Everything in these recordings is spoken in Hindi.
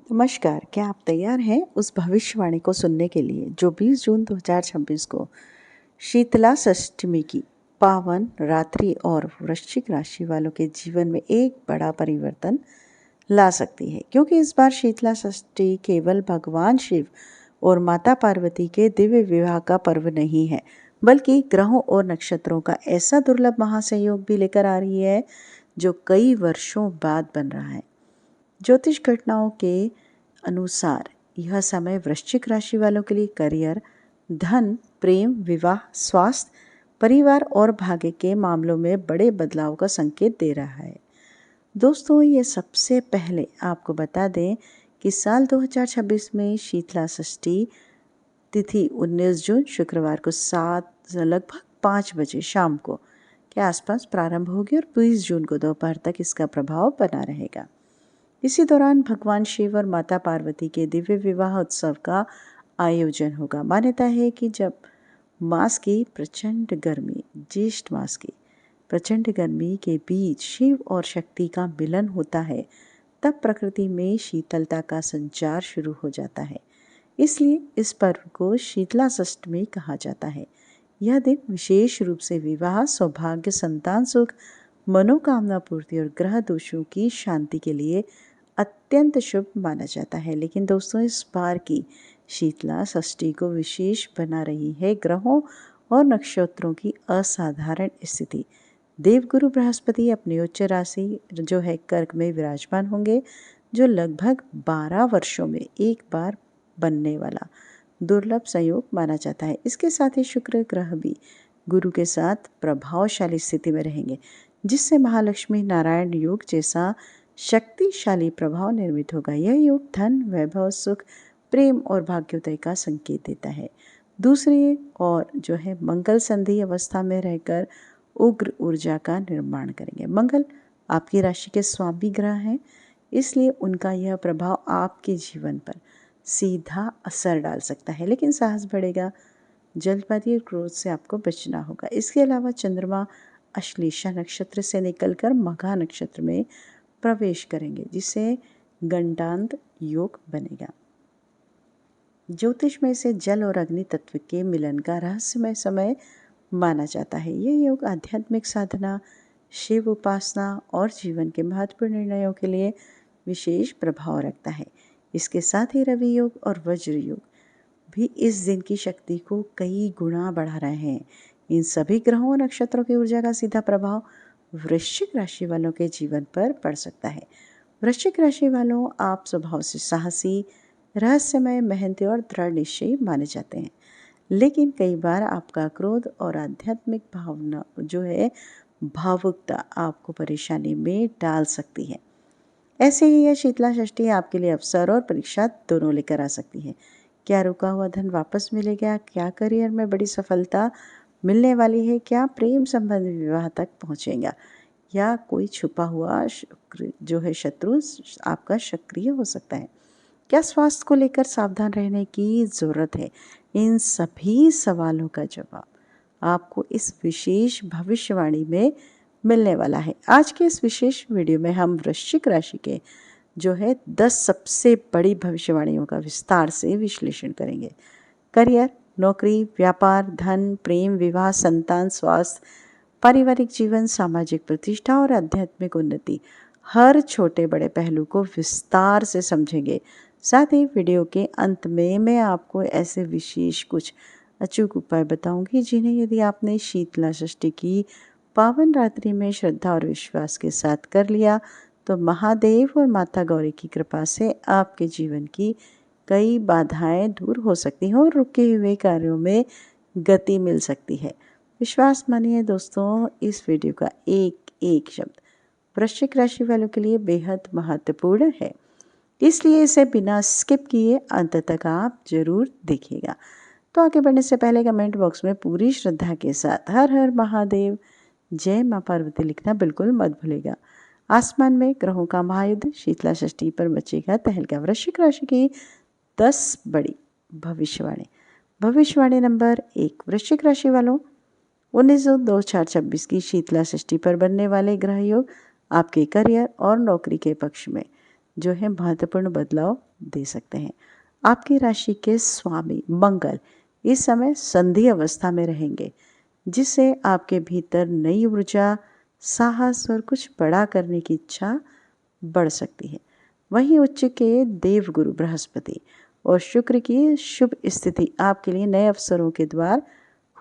नमस्कार, क्या आप तैयार हैं उस भविष्यवाणी को सुनने के लिए जो 20 जून 2026 को शीतला षष्ठी की पावन रात्रि और वृश्चिक राशि वालों के जीवन में एक बड़ा परिवर्तन ला सकती है। क्योंकि इस बार शीतला षष्ठी केवल भगवान शिव और माता पार्वती के दिव्य विवाह का पर्व नहीं है, बल्कि ग्रहों और नक्षत्रों का ऐसा दुर्लभ महासंयोग भी लेकर आ रही है जो कई वर्षों बाद बन रहा है। ज्योतिष घटनाओं के अनुसार यह समय वृश्चिक राशि वालों के लिए करियर, धन, प्रेम, विवाह, स्वास्थ्य, परिवार और भाग्य के मामलों में बड़े बदलाव का संकेत दे रहा है। दोस्तों, ये सबसे पहले आपको बता दें कि साल 2026 में शीतला षष्ठी तिथि 19 जून शुक्रवार को लगभग 5 बजे शाम को के आसपास प्रारंभ होगी और 20 जून को दोपहर तक इसका प्रभाव बना रहेगा। इसी दौरान भगवान शिव और माता पार्वती के दिव्य विवाह उत्सव का आयोजन होगा। मान्यता है कि जब ज्येष्ठ मास की प्रचंड गर्मी के बीच शिव और शक्ति का मिलन होता है, तब प्रकृति में शीतलता का संचार शुरू हो जाता है। इसलिए इस पर्व को शीतला षष्ठी कहा जाता है। यह दिन विशेष रूप से विवाह, सौभाग्य, संतान सुख, मनोकामना पूर्ति और ग्रह दोषों की शांति के लिए अत्यंत शुभ माना जाता है। लेकिन दोस्तों, इस बार की शीतला षष्ठी को विशेष बना रही है ग्रहों और नक्षत्रों की असाधारण स्थिति। देवगुरु बृहस्पति अपनी उच्च राशि जो है कर्क में विराजमान होंगे, जो लगभग 12 वर्षों में एक बार बनने वाला दुर्लभ संयोग माना जाता है। इसके साथ ही शुक्र ग्रह भी गुरु के साथ प्रभावशाली स्थिति में रहेंगे, जिससे महालक्ष्मी नारायण योग जैसा शक्तिशाली प्रभाव निर्मित होगा। यह योग धन, वैभव, सुख, प्रेम और भाग्योदय का संकेत देता है। दूसरी ओर जो है मंगल संधि अवस्था में रहकर उग्र ऊर्जा का निर्माण करेंगे। मंगल आपकी राशि के स्वामी ग्रह हैं, इसलिए उनका यह प्रभाव आपके जीवन पर सीधा असर डाल सकता है। लेकिन साहस बढ़ेगा, जल्दबाजी और क्रोध से आपको बचना होगा। इसके अलावा चंद्रमा अश्लेषा नक्षत्र से निकलकर मघा नक्षत्र में प्रवेश करेंगे, जिससे गंडांत योग बनेगा। ज्योतिष में इसे जल और अग्नि तत्व के मिलन का रहस्यमय समय माना जाता है। यह योग आध्यात्मिक साधना, शिव उपासना और जीवन के महत्वपूर्ण निर्णयों के लिए विशेष प्रभाव रखता है। इसके साथ ही रवि योग और वज्र योग भी इस दिन की शक्ति को कई गुना बढ़ा रहे हैं। इन सभी ग्रहों और नक्षत्रों की ऊर्जा का सीधा प्रभाव वृश्चिक राशि वालों के जीवन पर पड़ सकता है। वृश्चिक राशि वालों, आप स्वभाव से साहसी, रहस्यमय, मेहनती और दृढ़ निश्चयी माने जाते हैं। लेकिन कई बार आपका क्रोध और आध्यात्मिक भावना जो है भावुकता आपको परेशानी में डाल सकती है। ऐसे ही यह शीतला षष्ठी आपके लिए अवसर और परीक्षा दोनों लेकर आ सकती है। क्या रुका हुआ धन वापस मिलेगा? क्या करियर में बड़ी सफलता मिलने वाली है? क्या प्रेम संबंधी विवाह तक पहुंचेगा? या कोई छुपा हुआ जो है शत्रु आपका सक्रिय हो सकता है? क्या स्वास्थ्य को लेकर सावधान रहने की ज़रूरत है? इन सभी सवालों का जवाब आपको इस विशेष भविष्यवाणी में मिलने वाला है। आज के इस विशेष वीडियो में हम वृश्चिक राशि के जो है 10 सबसे बड़ी भविष्यवाणियों का विस्तार से विश्लेषण करेंगे। करियर, नौकरी, व्यापार, धन, प्रेम, विवाह, संतान, स्वास्थ्य, पारिवारिक जीवन, सामाजिक प्रतिष्ठा और आध्यात्मिक उन्नति, हर छोटे बड़े पहलू को विस्तार से समझेंगे। साथ ही वीडियो के अंत में मैं आपको ऐसे विशेष कुछ अचूक उपाय बताऊंगी जिन्हें यदि आपने शीतला षष्ठी की पावन रात्रि में श्रद्धा और विश्वास के साथ कर लिया तो महादेव और माता गौरी की कृपा से आपके जीवन की कई बाधाएं दूर हो सकती हैं और रुके हुए कार्यों में गति मिल सकती है। विश्वास मानिए दोस्तों, इस वीडियो का एक एक शब्द वृश्चिक राशि वालों के लिए बेहद महत्वपूर्ण है, इसलिए इसे बिना स्किप किए अंत तक आप जरूर देखिएगा। तो आगे बढ़ने से पहले कमेंट बॉक्स में पूरी श्रद्धा के साथ हर हर महादेव, जय मां पार्वती लिखना बिल्कुल मत भूलेगा। आसमान में ग्रहों का महायुद्ध शीतला षष्ठी पर मचेगा तहलका। वृश्चिक राशि की 10 बड़ी भविष्यवाणी। भविष्यवाणी नंबर 1, वृश्चिक राशि वालों, 19/2/2026 की शीतला षष्ठी पर बनने वाले ग्रह योग आपके करियर और नौकरी के पक्ष में जो है महत्वपूर्ण बदलाव दे सकते हैं। आपकी राशि के स्वामी मंगल इस समय संधि अवस्था में रहेंगे, जिससे आपके भीतर नई ऊर्जा, साहस और कुछ बड़ा करने की इच्छा बढ़ सकती है। वहीं उच्च के देवगुरु बृहस्पति और शुक्र की शुभ स्थिति आपके लिए नए अवसरों के द्वार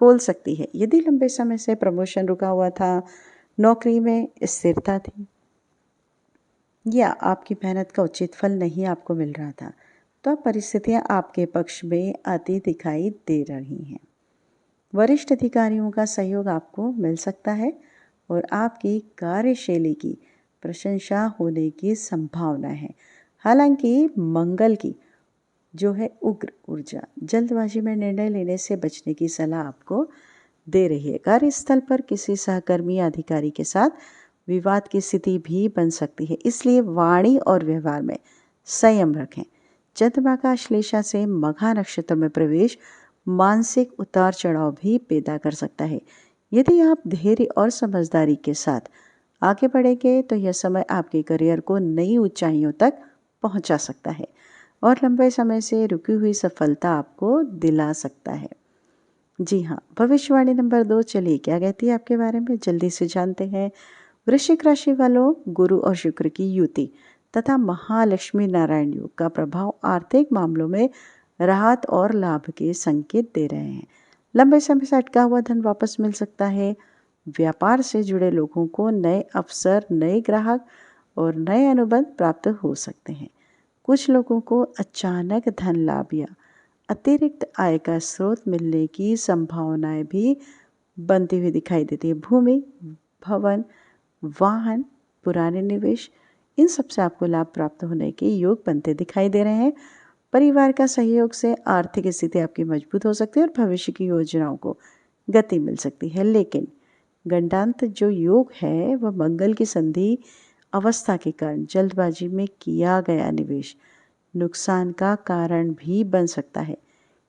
खोल सकती है। यदि लंबे समय से प्रमोशन रुका हुआ था, नौकरी में स्थिरता थी या आपकी मेहनत का उचित फल नहीं आपको मिल रहा था, तो अब परिस्थितियां आपके पक्ष में आती दिखाई दे रही हैं। वरिष्ठ अधिकारियों का सहयोग आपको मिल सकता है और आपकी कार्यशैली की प्रशंसा होने की संभावना है। हालांकि मंगल की जो है उग्र ऊर्जा जल्दबाजी में निर्णय लेने से बचने की सलाह आपको दे रही है। कार्यस्थल पर किसी सहकर्मी या अधिकारी के साथ विवाद की स्थिति भी बन सकती है, इसलिए वाणी और व्यवहार में संयम रखें। चंद्रमा का श्लेषा से मघा नक्षत्र में प्रवेश मानसिक उतार चढ़ाव भी पैदा कर सकता है। यदि आप धैर्य और समझदारी के साथ आगे बढ़ेंगे तो यह समय आपके करियर को नई ऊंचाइयों तक पहुंचा सकता है और लंबे समय से रुकी हुई सफलता आपको दिला सकता है। जी हाँ, भविष्यवाणी नंबर 2 चलिए क्या कहती है आपके बारे में जल्दी से जानते हैं। वृश्चिक राशि वालों, गुरु और शुक्र की युति तथा महालक्ष्मी नारायण योग का प्रभाव आर्थिक मामलों में राहत और लाभ के संकेत दे रहे हैं। लंबे समय से अटका हुआ धन वापस मिल सकता है। व्यापार से जुड़े लोगों को नए अवसर, नए ग्राहक और नए अनुबंध प्राप्त हो सकते हैं। कुछ लोगों को अचानक धन लाभ या अतिरिक्त आय का स्रोत मिलने की संभावनाएं भी बनती हुई दिखाई देती है। भूमि, भवन, वाहन, पुराने निवेश, इन सब से आपको लाभ प्राप्त होने के योग बनते दिखाई दे रहे हैं। परिवार का सहयोग से आर्थिक स्थिति आपकी मजबूत हो सकती है और भविष्य की योजनाओं को गति मिल सकती है। लेकिन गंडांत जो योग है वह मंगल की संधि अवस्था के कारण जल्दबाजी में किया गया निवेश नुकसान का कारण भी बन सकता है।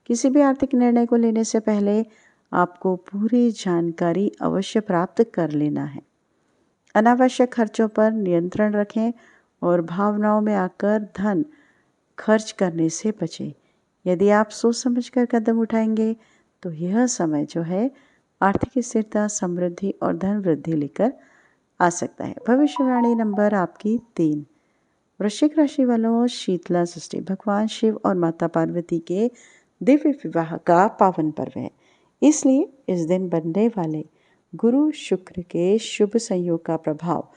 किसी भी आर्थिक निर्णय को लेने से पहले आपको पूरी जानकारी अवश्य प्राप्त कर लेना है। अनावश्यक खर्चों पर नियंत्रण रखें और भावनाओं में आकर धन खर्च करने से बचें। यदि आप सोच समझकर कदम उठाएंगे तो यह समय जो है आर्थिक स्थिरता, समृद्धि और धन वृद्धि लेकर आ सकता है। भविष्यवाणी नंबर आपकी 3। वृश्चिक राशि वालों, शीतला षष्ठी भगवान शिव और माता पार्वती के दिव्य विवाह का पावन पर्व है। इसलिए इस दिन बनने वाले गुरु शुक्र के शुभ संयोग का प्रभाव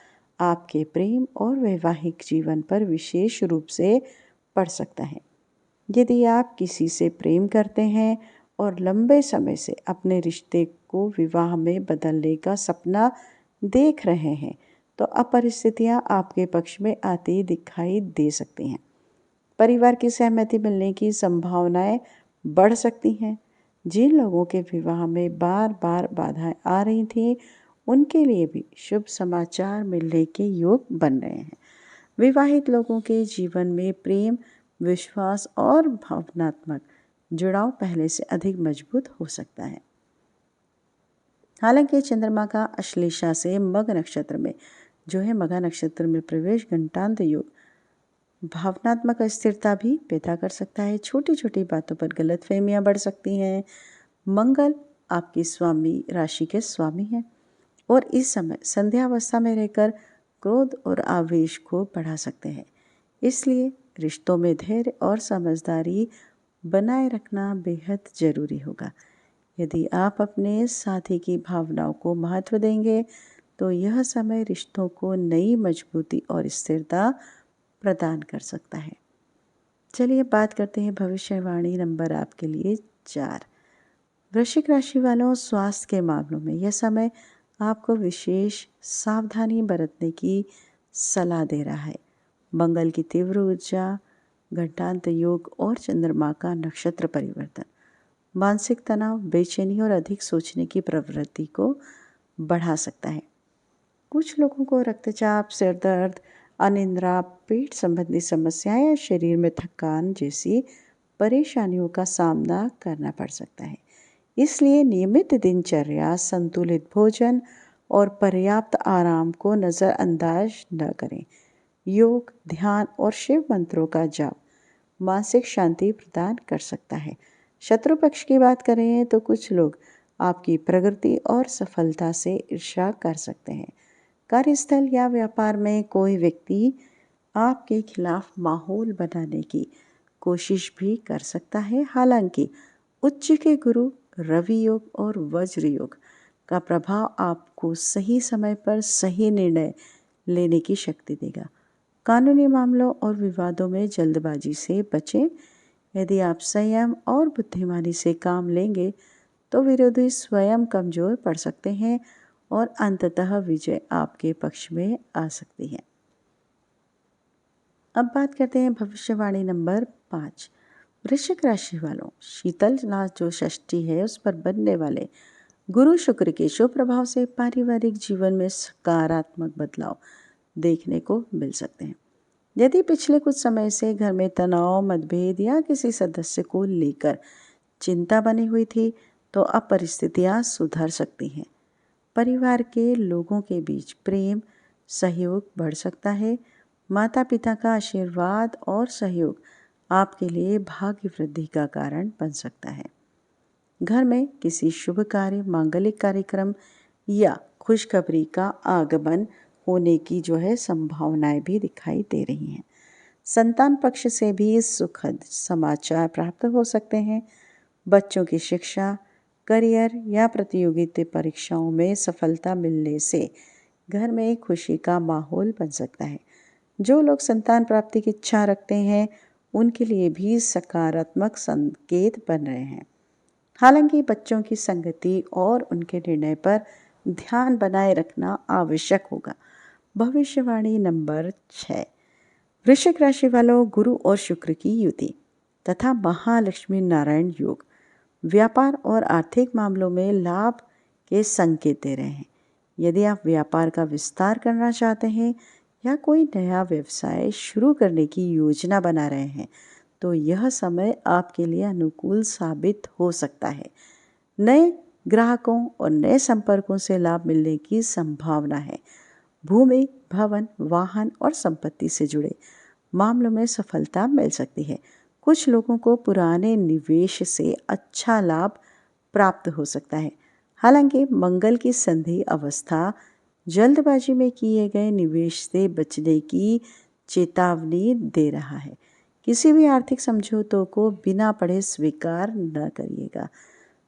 आपके प्रेम और वैवाहिक जीवन पर विशेष रूप से पड़ सकता है। यदि आप किसी से प्रेम करते हैं और लंबे समय से अपने रिश्ते को विवाह में बदलने का सपना देख रहे हैं तो अब परिस्थितियाँ आपके पक्ष में आती दिखाई दे सकती हैं। परिवार की सहमति मिलने की संभावनाएं बढ़ सकती हैं। जिन लोगों के विवाह में बार बार बाधाएं आ रही थीं उनके लिए भी शुभ समाचार मिलने के योग बन रहे हैं। विवाहित लोगों के जीवन में प्रेम, विश्वास और भावनात्मक जुड़ाव पहले से अधिक मजबूत हो सकता है। हालांकि चंद्रमा का अश्लेषा से मघ नक्षत्र में जो है मघा नक्षत्र में प्रवेश घंटांत योग भावनात्मक अस्थिरता भी पैदा कर सकता है। छोटी छोटी बातों पर गलतफहमियां बढ़ सकती हैं। मंगल आपकी स्वामी राशि के स्वामी हैं और इस समय संध्यावस्था में रहकर क्रोध और आवेश को बढ़ा सकते हैं। इसलिए रिश्तों में धैर्य और समझदारी बनाए रखना बेहद जरूरी होगा। यदि आप अपने साथी की भावनाओं को महत्व देंगे तो यह समय रिश्तों को नई मजबूती और स्थिरता प्रदान कर सकता है। चलिए बात करते हैं भविष्यवाणी नंबर आपके लिए 4। वृश्चिक राशि वालों, स्वास्थ्य के मामलों में यह समय आपको विशेष सावधानी बरतने की सलाह दे रहा है। मंगल की तीव्र ऊर्जा, घंटांत योग और चंद्रमा का नक्षत्र परिवर्तन मानसिक तनाव, बेचैनी और अधिक सोचने की प्रवृत्ति को बढ़ा सकता है। कुछ लोगों को रक्तचाप, सिर दर्द, अनिद्रा, पेट संबंधी समस्याएं या शरीर में थकान जैसी परेशानियों का सामना करना पड़ सकता है। इसलिए नियमित दिनचर्या, संतुलित भोजन और पर्याप्त आराम को नज़रअंदाज न करें। योग, ध्यान और शिव मंत्रों का जाप मानसिक शांति प्रदान कर सकता है। शत्रु पक्ष की बात करें तो कुछ लोग आपकी प्रगति और सफलता से ईर्ष्या कर सकते हैं। कार्यस्थल या व्यापार में कोई व्यक्ति आपके खिलाफ माहौल बनाने की कोशिश भी कर सकता है। हालांकि उच्च के गुरु रवि योग और वज्र योग का प्रभाव आपको सही समय पर सही निर्णय लेने की शक्ति देगा। कानूनी मामलों और विवादों में जल्दबाजी से बचें। यदि आप संयम और बुद्धिमानी से काम लेंगे तो विरोधी स्वयं कमजोर पड़ सकते हैं और अंततः विजय आपके पक्ष में आ सकती है। अब बात करते हैं भविष्यवाणी नंबर 5। वृश्चिक राशि वालों, शीतल नाथ जो षष्ठी है उस पर बनने वाले गुरु शुक्र के शुभ प्रभाव से पारिवारिक जीवन में सकारात्मक बदलाव देखने को मिल सकते हैं। यदि पिछले कुछ समय से घर में तनाव, मतभेद या किसी सदस्य को लेकर चिंता बनी हुई थी तो अब परिस्थितियां सुधर सकती हैं। परिवार के लोगों के बीच प्रेम, सहयोग बढ़ सकता है। माता पिता का आशीर्वाद और सहयोग आपके लिए भाग्य वृद्धि का कारण बन सकता है। घर में किसी शुभ कार्य, मांगलिक कार्यक्रम या खुशखबरी का आगमन होने की संभावनाएं भी दिखाई दे रही हैं। संतान पक्ष से भी सुखद समाचार प्राप्त हो सकते हैं। बच्चों की शिक्षा, करियर या प्रतियोगिता परीक्षाओं में सफलता मिलने से घर में खुशी का माहौल बन सकता है। जो लोग संतान प्राप्ति की इच्छा रखते हैं उनके लिए भी सकारात्मक संकेत बन रहे हैं। हालांकि बच्चों की संगति और उनके निर्णय पर ध्यान बनाए रखना आवश्यक होगा। भविष्यवाणी नंबर 6। वृश्चिक राशि वालों, गुरु और शुक्र की युति तथा महालक्ष्मी नारायण योग व्यापार और आर्थिक मामलों में लाभ के संकेत दे रहे हैं। यदि आप व्यापार का विस्तार करना चाहते हैं या कोई नया व्यवसाय शुरू करने की योजना बना रहे हैं तो यह समय आपके लिए अनुकूल साबित हो सकता है। नए ग्राहकों और नए संपर्कों से लाभ मिलने की संभावना है। भूमि, भवन, वाहन और संपत्ति से जुड़े मामलों में सफलता मिल सकती है। कुछ लोगों को पुराने निवेश से अच्छा लाभ प्राप्त हो सकता है। हालांकि मंगल की संधि अवस्था जल्दबाजी में किए गए निवेश से बचने की चेतावनी दे रहा है। किसी भी आर्थिक समझौतों को बिना पढ़े स्वीकार न करिएगा।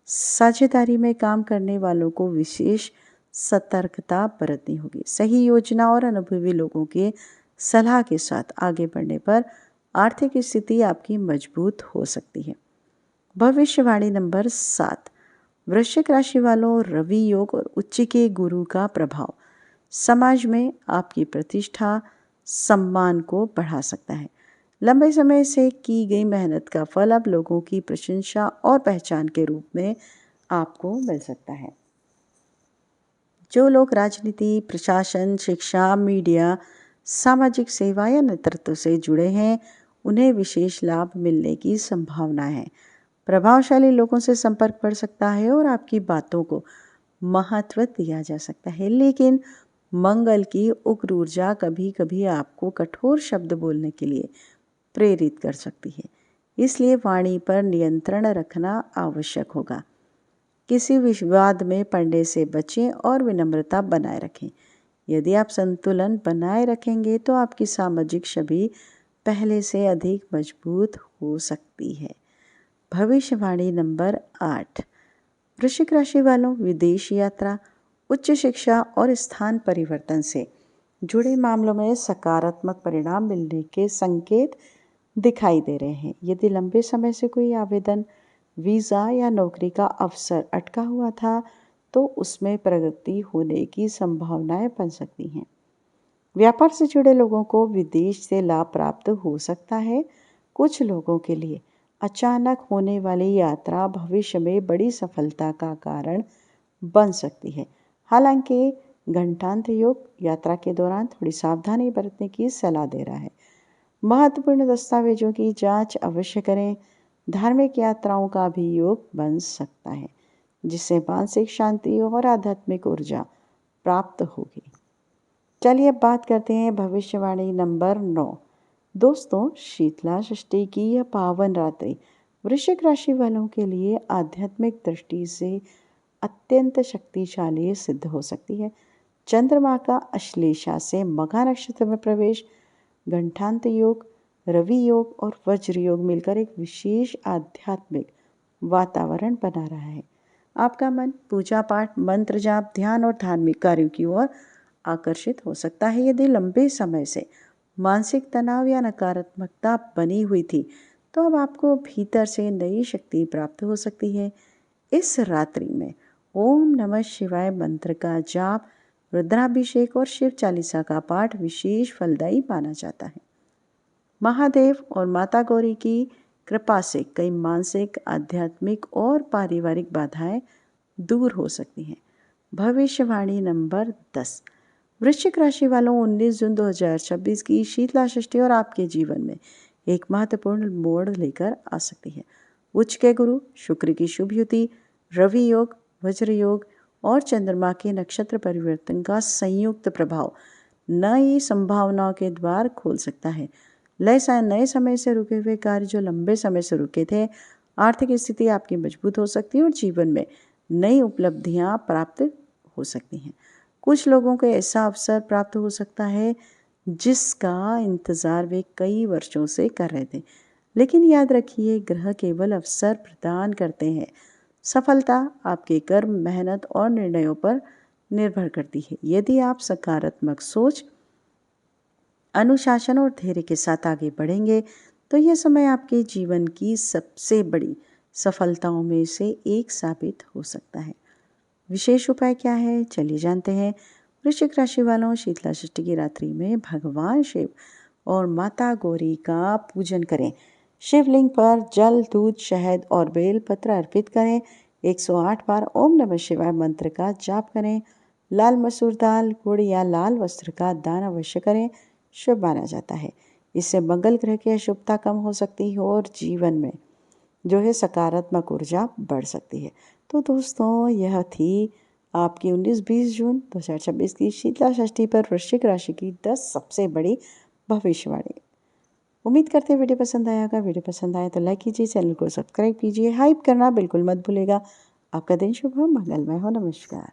साझेदारी में काम करने वालों को विशेष सतर्कता बरतनी होगी। सही योजना और अनुभवी लोगों के सलाह के साथ आगे बढ़ने पर आर्थिक स्थिति आपकी मजबूत हो सकती है। भविष्यवाणी नंबर 7। वृश्चिक राशि वालों, रवि योग और उच्च के गुरु का प्रभाव समाज में आपकी प्रतिष्ठा, सम्मान को बढ़ा सकता है। लंबे समय से की गई मेहनत का फल अब लोगों की प्रशंसा और पहचान के रूप में आपको मिल सकता है। जो लोग राजनीति, प्रशासन, शिक्षा, मीडिया, सामाजिक सेवा या नेतृत्व से जुड़े हैं उन्हें विशेष लाभ मिलने की संभावना है। प्रभावशाली लोगों से संपर्क बढ़ सकता है और आपकी बातों को महत्व दिया जा सकता है। लेकिन मंगल की उग्र ऊर्जा कभी कभी आपको कठोर शब्द बोलने के लिए प्रेरित कर सकती है। इसलिए वाणी पर नियंत्रण रखना आवश्यक होगा। किसी विवाद में पड़ने से बचें और विनम्रता बनाए रखें। यदि आप संतुलन बनाए रखेंगे तो आपकी सामाजिक छवि पहले से अधिक मजबूत हो सकती है। भविष्यवाणी नंबर 8। वृश्चिक राशि वालों, विदेश यात्रा, उच्च शिक्षा और स्थान परिवर्तन से जुड़े मामलों में सकारात्मक परिणाम मिलने के संकेत दिखाई दे रहे हैं। यदि लंबे समय से कोई आवेदन, वीज़ा या नौकरी का अवसर अटका हुआ था तो उसमें प्रगति होने की संभावनाएं बन सकती हैं। व्यापार से जुड़े लोगों को विदेश से लाभ प्राप्त हो सकता है। कुछ लोगों के लिए अचानक होने वाली यात्रा भविष्य में बड़ी सफलता का कारण बन सकती है। हालांकि घंटांतर योग यात्रा के दौरान थोड़ी सावधानी बरतने की सलाह दे रहा है। महत्वपूर्ण दस्तावेजों की जांच अवश्य करें। धार्मिक यात्राओं का भी योग बन सकता है जिससे मानसिक शांति और आध्यात्मिक ऊर्जा प्राप्त होगी। चलिए अब बात करते हैं भविष्यवाणी नंबर 9। दोस्तों, शीतला षष्ठी की यह पावन रात्रि वृश्चिक राशि वालों के लिए आध्यात्मिक दृष्टि से अत्यंत शक्तिशाली सिद्ध हो सकती है। चंद्रमा का अश्लेषा से मघा नक्षत्र में प्रवेश, घंटांत योग, रवि योग और वज्र योग मिलकर एक विशेष आध्यात्मिक वातावरण बना रहा है। आपका मन पूजा पाठ, मंत्र जाप, ध्यान और धार्मिक कार्यों की ओर आकर्षित हो सकता है। यदि लंबे समय से मानसिक तनाव या नकारात्मकता बनी हुई थी, तो अब आपको भीतर से नई शक्ति प्राप्त हो सकती है। इस रात्रि में ओम नमः शिवाय मंत्र का जाप, रुद्राभिषेक और शिव चालीसा का पाठ विशेष फलदायी माना जाता है। महादेव और माता गौरी की कृपा से कई मानसिक, आध्यात्मिक और पारिवारिक बाधाएं दूर हो सकती हैं। भविष्यवाणी नंबर 10। वृश्चिक राशि वालों, 19 जून 2026 की शीतला षष्ठी और आपके जीवन में एक महत्वपूर्ण मोड़ लेकर आ सकती है। उच्च के गुरु शुक्र की शुभ युति, रवि योग, वज्र योग और चंद्रमा के नक्षत्र परिवर्तन का संयुक्त प्रभाव नई संभावनाओं के द्वार खोल सकता है। नए समय से रुके हुए कार्य जो लंबे समय से रुके थे, आर्थिक स्थिति आपकी मजबूत हो सकती है और जीवन में नई उपलब्धियां प्राप्त हो सकती हैं। कुछ लोगों को ऐसा अवसर प्राप्त हो सकता है जिसका इंतज़ार वे कई वर्षों से कर रहे थे। लेकिन याद रखिए, ग्रह केवल अवसर प्रदान करते हैं। सफलता आपके कर्म, मेहनत और निर्णयों पर निर्भर करती है। यदि आप सकारात्मक सोच, अनुशासन और धैर्य के साथ आगे बढ़ेंगे, तो यह समय आपके जीवन की सबसे बड़ी सफलताओं में से एक साबित हो सकता है। विशेष उपाय क्या है, चलिए जानते हैं। वृश्चिक राशि वालों, शीतला षष्ठी की रात्रि में भगवान शिव और माता गौरी का पूजन करें। शिवलिंग पर जल, दूध, शहद और बेलपत्र अर्पित करें। 108 बार ओम नमः शिवाय मंत्र का जाप करें। लाल मसूर दाल, गुड़ या लाल वस्त्र का दान अवश्य करें, शुभ माना जाता है। इससे मंगल ग्रह की अशुभता कम हो सकती है और जीवन में जो है सकारात्मक ऊर्जा बढ़ सकती है। तो दोस्तों, यह थी आपकी 19-20 जून 2026 की शीतला षष्ठी पर वृश्चिक राशि की 10 सबसे बड़ी भविष्यवाणी। उम्मीद करते हैं वीडियो पसंद आया होगा। वीडियो पसंद आया तो लाइक कीजिए, चैनल को सब्सक्राइब कीजिए, हाइप करना बिल्कुल मत भूलिएगा। आपका दिन शुभ हो, मंगलमय हो। नमस्कार।